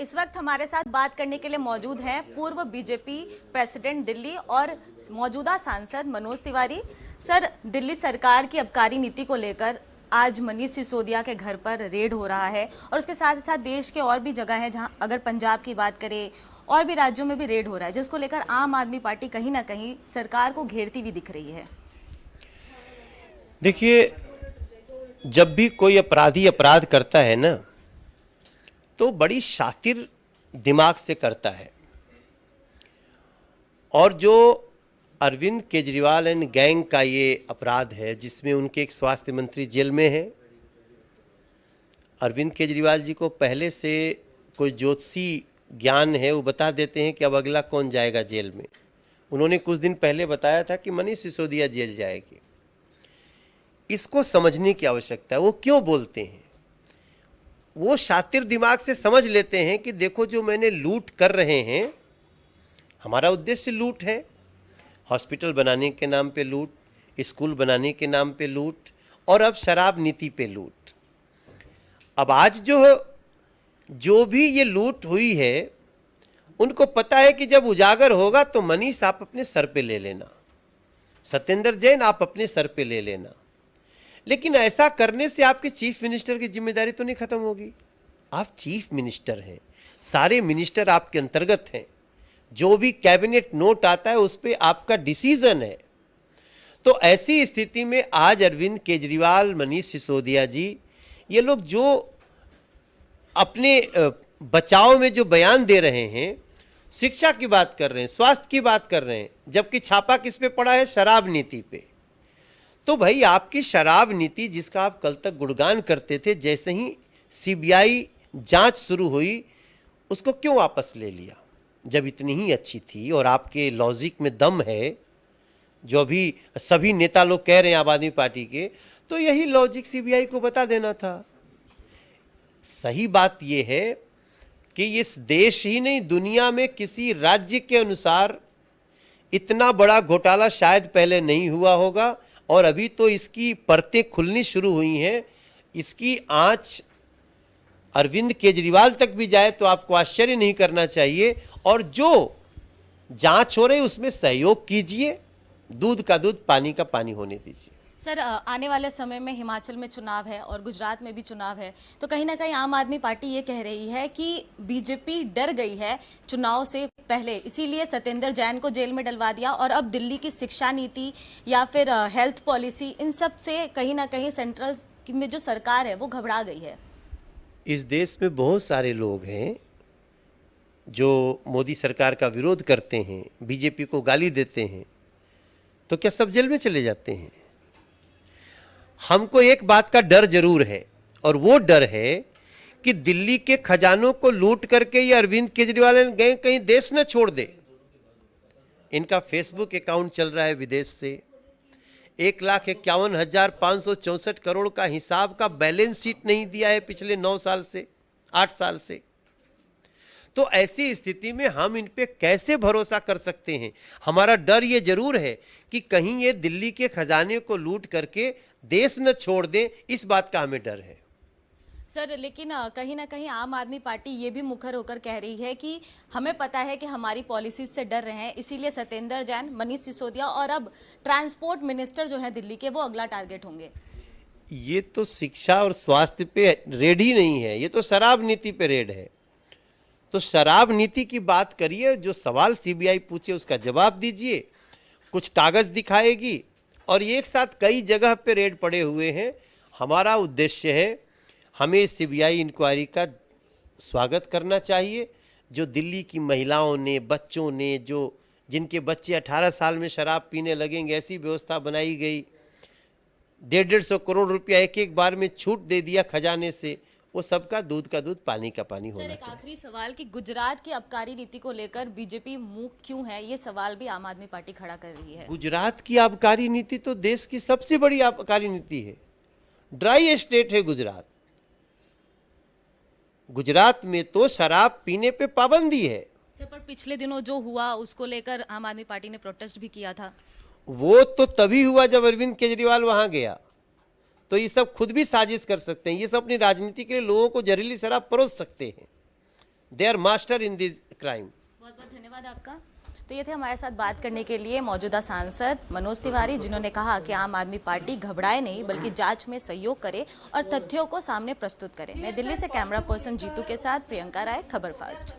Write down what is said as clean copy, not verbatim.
इस वक्त हमारे साथ बात करने के लिए मौजूद हैं पूर्व बीजेपी प्रेसिडेंट दिल्ली और मौजूदा सांसद मनोज तिवारी। सर, दिल्ली सरकार की आबकारी नीति को लेकर आज मनीष सिसोदिया के घर पर रेड हो रहा है और उसके साथ ही साथ देश के और भी जगह है जहां, अगर पंजाब की बात करें, और भी राज्यों में भी रेड हो रहा है, जिसको लेकर आम आदमी पार्टी कहीं ना कहीं सरकार को घेरती हुई दिख रही है। देखिए, जब भी कोई अपराधी अपराध करता है ना, तो बड़ी शातिर दिमाग से करता है। और जो अरविंद केजरीवाल एंड गैंग का ये अपराध है, जिसमें उनके एक स्वास्थ्य मंत्री जेल में है। अरविंद केजरीवाल जी को पहले से कोई ज्योतिषी ज्ञान है, वो बता देते हैं कि अब अगला कौन जाएगा जेल में। उन्होंने कुछ दिन पहले बताया था कि मनीष सिसोदिया जेल जाएगी। इसको समझने की आवश्यकता है। वो क्यों बोलते हैं? वो शातिर दिमाग से समझ लेते हैं कि देखो, जो मैंने लूट कर रहे हैं, हमारा उद्देश्य लूट है। हॉस्पिटल बनाने के नाम पे लूट, स्कूल बनाने के नाम पे लूट, और अब शराब नीति पे लूट। अब आज जो भी ये लूट हुई है, उनको पता है कि जब उजागर होगा तो मनीष आप अपने सर पे ले लेना, सत्येंद्र जैन आप अपने सर पे ले लेना। लेकिन ऐसा करने से आपके चीफ मिनिस्टर की जिम्मेदारी तो नहीं खत्म होगी। आप चीफ मिनिस्टर हैं, सारे मिनिस्टर आपके अंतर्गत हैं। जो भी कैबिनेट नोट आता है उस पर आपका डिसीजन है। तो ऐसी स्थिति में आज अरविंद केजरीवाल, मनीष सिसोदिया जी, ये लोग जो अपने बचाव में जो बयान दे रहे हैं, शिक्षा की बात कर रहे हैं, स्वास्थ्य की बात कर रहे हैं, जबकि छापा किस पे पड़ा है? शराब नीति पे। तो भाई, आपकी शराब नीति जिसका आप कल तक गुणगान करते थे, जैसे ही सीबीआई जांच शुरू हुई उसको क्यों वापस ले लिया, जब इतनी ही अच्छी थी? और आपके लॉजिक में दम है, जो अभी सभी नेता लोग कह रहे हैं आम आदमी पार्टी के, तो यही लॉजिक सीबीआई को बता देना था। सही बात यह है कि इस देश ही नहीं, दुनिया में किसी राज्य के अनुसार इतना बड़ा घोटाला शायद पहले नहीं हुआ होगा। और अभी तो इसकी परतें खुलनी शुरू हुई हैं। इसकी आंच अरविंद केजरीवाल तक भी जाए तो आपको आश्चर्य नहीं करना चाहिए। और जो जांच हो रही है उसमें सहयोग कीजिए, दूध का दूध, पानी का पानी होने दीजिए। सर, आने वाले समय में हिमाचल में चुनाव है और गुजरात में भी चुनाव है, तो कहीं ना कहीं आम आदमी पार्टी ये कह रही है कि बीजेपी डर गई है चुनाव से पहले, इसीलिए सत्येंद्र जैन को जेल में डलवा दिया। और अब दिल्ली की शिक्षा नीति या फिर हेल्थ पॉलिसी, इन सब से कहीं ना कहीं सेंट्रल में जो सरकार है वो घबरा गई है। इस देश में बहुत सारे लोग हैं जो मोदी सरकार का विरोध करते हैं, बीजेपी को गाली देते हैं, तो क्या सब जेल में चले जाते हैं? हमको एक बात का डर जरूर है, और वो डर है कि दिल्ली के खजानों को लूट करके ये अरविंद केजरीवाल गए कहीं देश न छोड़ दे। इनका फेसबुक अकाउंट चल रहा है विदेश से, 1,51,564 करोड़ का हिसाब का बैलेंस शीट नहीं दिया है पिछले 9 साल से, 8 साल से। तो ऐसी स्थिति में हम इन पे कैसे भरोसा कर सकते हैं? हमारा डर ये जरूर है कि कहीं ये दिल्ली के खजाने को लूट करके देश न छोड़ दें, इस बात का हमें डर है। सर, लेकिन कहीं ना कहीं आम आदमी पार्टी ये भी मुखर होकर कह रही है कि हमें पता है कि हमारी पॉलिसीज से डर रहे हैं, इसीलिए सत्येंद्र जैन, मनीष सिसोदिया और अब ट्रांसपोर्ट मिनिस्टर जो है दिल्ली के, वो अगला टारगेट होंगे। ये तो शिक्षा और स्वास्थ्य पे रेड ही नहीं है, ये तो शराब नीति पे रेड है। तो शराब नीति की बात करिए, जो सवाल सीबीआई पूछे उसका जवाब दीजिए, कुछ कागज दिखाएगी, और एक साथ कई जगह पे रेड पड़े हुए हैं। हमारा उद्देश्य है, हमें सीबीआई इंक्वायरी का स्वागत करना चाहिए। जो दिल्ली की महिलाओं ने, बच्चों ने, जिनके बच्चे 18 साल में शराब पीने लगेंगे, ऐसी व्यवस्था बनाई गई। 150 करोड़ रुपया एक एक बार में छूट दे दिया खजाने से। वो सबका दूध का दूध, पानी का पानी होना चाहिए। सर, एक आखिरी सवाल कि गुजरात की आबकारी नीति को लेकर बीजेपी मूक क्यों है, ये सवाल भी आम आदमी पार्टी खड़ा कर रही है। गुजरात की आबकारी नीति तो देश की सबसे बड़ी आबकारी नीति है। ड्राई स्टेट है गुजरात। गुजरात में तो शराब पीने पे पाबंदी है। सर, पर पिछले दिनों जो हुआ उसको लेकर आम आदमी पार्टी ने प्रोटेस्ट भी किया था। वो तो तभी हुआ जब अरविंद केजरीवाल वहां गया। तो ये सब खुद भी साजिश कर सकते हैं, ये सब अपनी राजनीति के लिए लोगों को जहरीली शराब परोस सकते हैं। They are master in this crime. बहुत बहुत धन्यवाद आपका। तो ये थे हमारे साथ बात करने के लिए मौजूदा सांसद मनोज तिवारी, जिन्होंने कहा कि आम आदमी पार्टी घबराए नहीं बल्कि जांच में सहयोग करे और तथ्यों को सामने प्रस्तुत करे। नई दिल्ली से कैमरा पर्सन जीतू के साथ प्रियंका राय, खबर फास्ट।